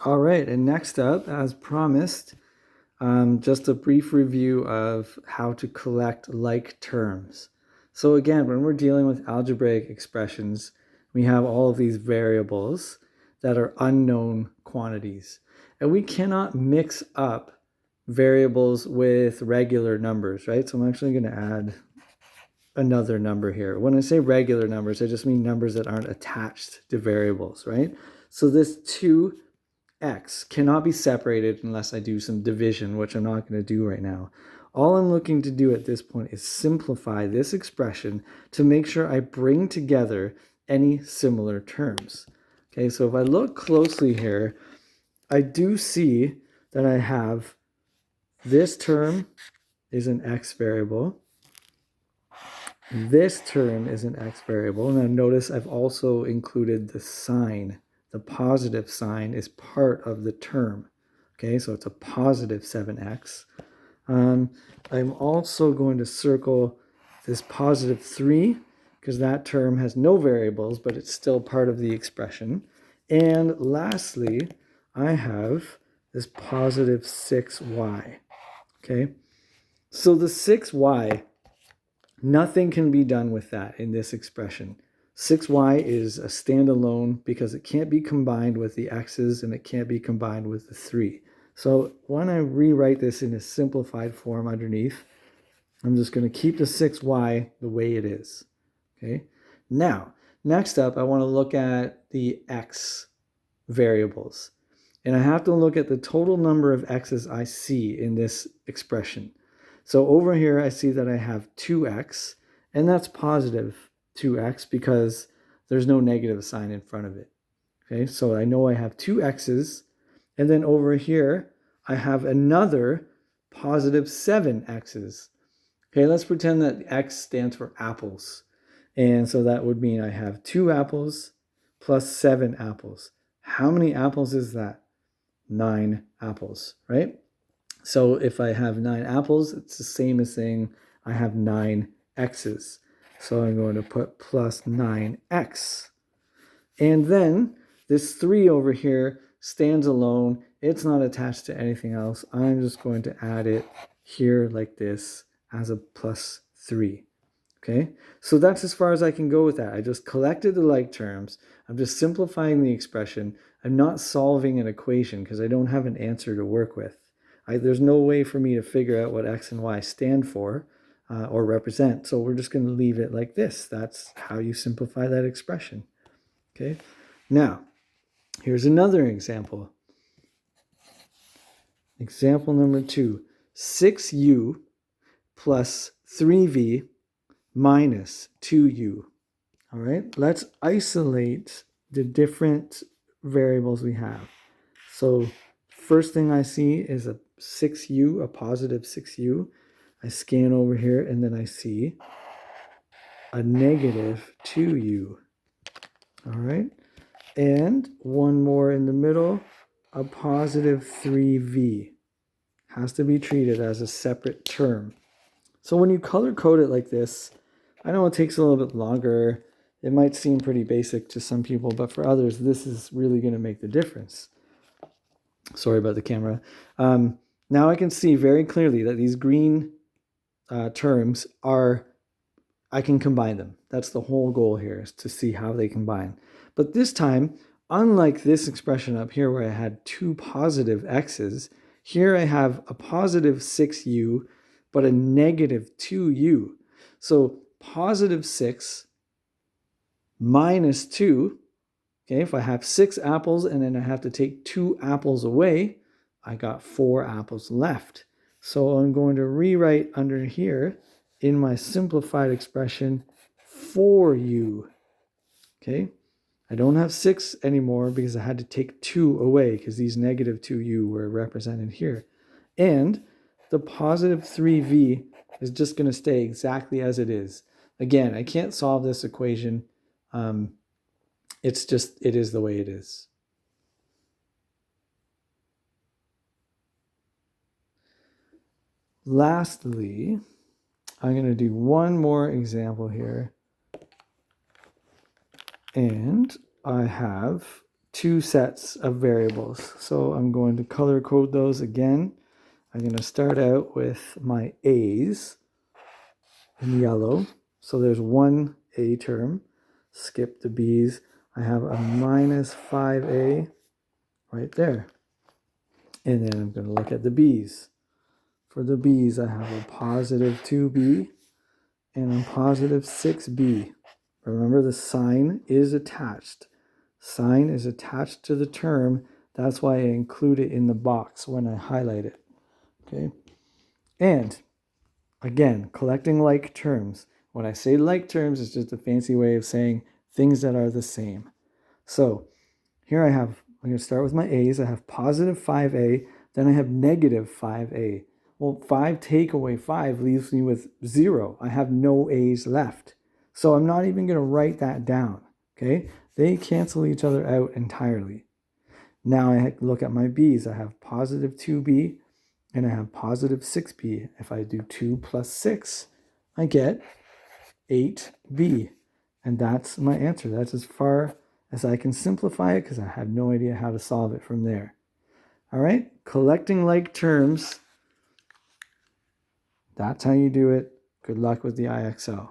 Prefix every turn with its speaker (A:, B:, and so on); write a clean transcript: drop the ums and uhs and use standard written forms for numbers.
A: All right, and next up, as promised, just a brief review of how to collect like terms. So again, when we're dealing with algebraic expressions, we have all of these variables that are unknown quantities. And we cannot mix up variables with regular numbers, right? So I'm actually going to add another number here. When I say regular numbers, I just mean numbers that aren't attached to variables, right? So this 2x cannot be separated unless I do some division, which I'm not going to do right now. All I'm looking to do at this point is simplify this expression to make sure I bring together any similar terms. Okay, so if I look closely here, I do see that I have this term is an x variable. This term is an x variable. Now notice I've also included the sign. The positive sign is part of the term. Okay, so it's a positive 7x. I'm also going to circle this positive 3 because that term has no variables, but it's still part of the expression. And lastly, I have this positive 6y. Okay, so the 6y, nothing can be done with that in this expression. 6y is a standalone because it can't be combined with the x's and it can't be combined with the 3. So when I rewrite this in a simplified form underneath, I'm just going to keep the 6y the way it is. Okay. Now, next up, I want to look at the x variables. And I have to look at the total number of x's I see in this expression. So over here, I see that I have 2x, and that's positive 2x because there's no negative sign in front of it. Okay, so I know I have 2x's, and then over here, I have another positive 7x's. Okay, let's pretend that x stands for apples. And so that would mean I have 2 apples plus 7 apples. How many apples is that? 9 apples, right? So if I have 9 apples, it's the same as saying I have 9 x's. So I'm going to put plus 9x. And then this 3 over here stands alone. It's not attached to anything else. I'm just going to add it here like this as a plus 3. Okay, so that's as far as I can go with that. I just collected the like terms. I'm just simplifying the expression. I'm not solving an equation because I don't have an answer to work with. There's no way for me to figure out what x and y stand for or represent. So we're just going to leave it like this. That's how you simplify that expression. Okay, now here's another example. Example number 2, 6u plus 3v minus 2u. All right, let's isolate the different variables we have. So first thing I see is a 6u, a positive 6u. I scan over here and then I see a negative 2u. All right, and one more in the middle, a positive 3v. Has to be treated as a separate term. So when you color code it like this, I know it takes a little bit longer. It might seem pretty basic to some people, but for others, this is really going to make the difference. Sorry about the camera. Now I can see very clearly that these green terms are, I can combine them. That's the whole goal here, is to see how they combine. But this time, unlike this expression up here where I had 2 positive x's, here I have a positive 6u, but a negative 2u. So positive 6 minus 2, okay, if I have 6 apples and then I have to take 2 apples away, I got 4 apples left. So I'm going to rewrite under here in my simplified expression 4u. Okay, I don't have 6 anymore because I had to take 2 away because these negative 2u were represented here. And the positive 3v is just going to stay exactly as it is. Again, I can't solve this equation. It's just, it is the way it is. Lastly, I'm going to do one more example here. And I have two sets of variables. So I'm going to color code those again. I'm going to start out with my a's in yellow. So there's one a term. Skip the b's. I have a minus 5a right there. And then I'm going to look at the b's. For the b's, I have a positive 2b and a positive 6b. Remember, the sign is attached. Sign is attached to the term. That's why I include it in the box when I highlight it. Okay. And again, collecting like terms. When I say like terms, it's just a fancy way of saying things that are the same. So here I'm going to start with my a's. I have positive 5a, then I have negative 5a. Well, 5 take away 5 leaves me with 0. I have no a's left. So I'm not even going to write that down. Okay? They cancel each other out entirely. Now I look at my b's. I have positive 2b and I have positive 6b. If I do 2 plus 6, I get 8b. And that's my answer. That's as far as I can simplify it because I have no idea how to solve it from there. All right, collecting like terms. That's how you do it. Good luck with the IXL.